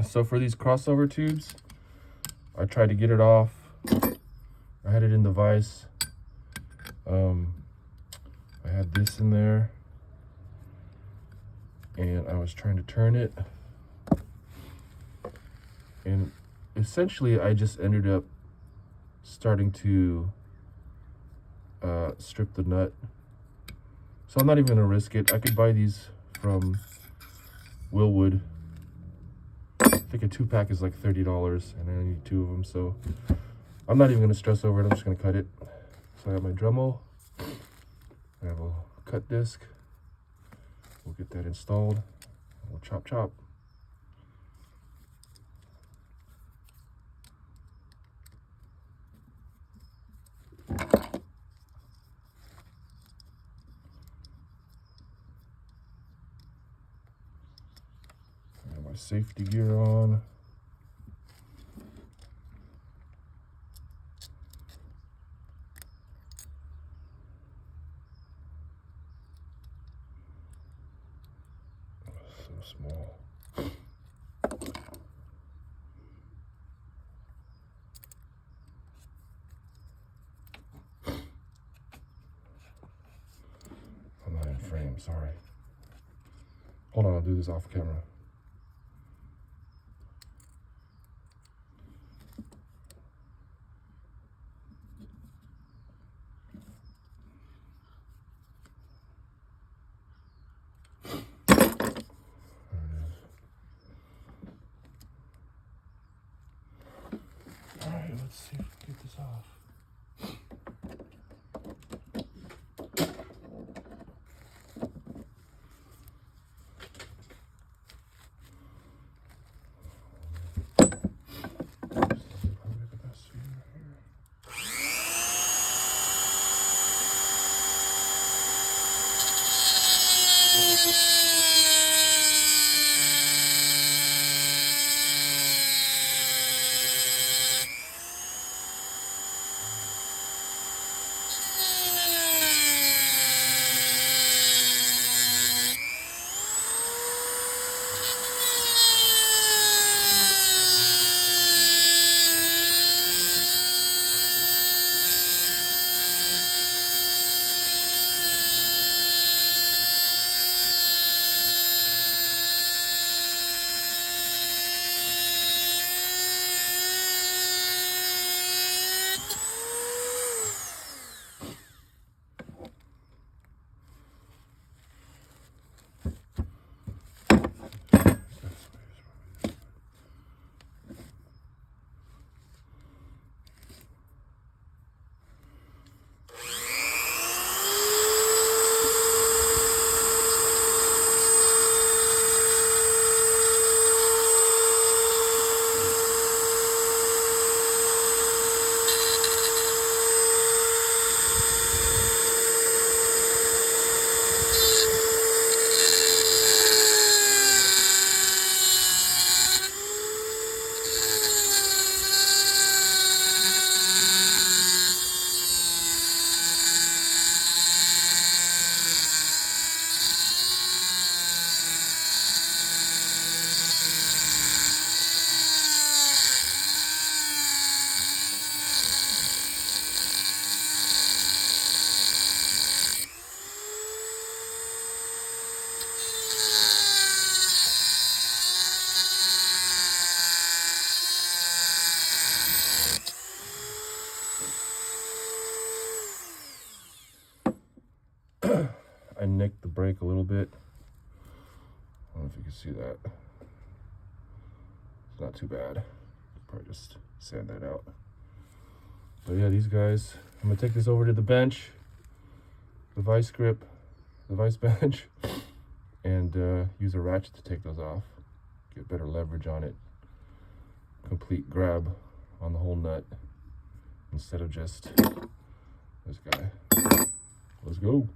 So for these crossover tubes, I tried to get it off. I had it in the vise. I had this in there, and I was trying to turn it, and essentially I just ended up starting to strip the nut. So I'm not even gonna risk it. I could buy these from Wilwood. I think a 2-pack is like $30, and I need 2 of them, so I'm not even gonna stress over it. I'm just gonna cut it. So I got my Dremel. I have a cut disc. We'll get that installed. We'll chop. I have my safety gear on. So small. I'm not in frame, sorry. Hold on, I'll do this off camera. Alright, let's see if we can get this off. I nicked the brake a little bit. I don't know if you can see that. It's not too bad. Probably just sand that out. But yeah, these guys, I'm gonna take this over to the bench, the vice grip, the vice bench, and use a ratchet to take those off. Get better leverage on it. Complete grab on the whole nut instead of just this guy. Let's go.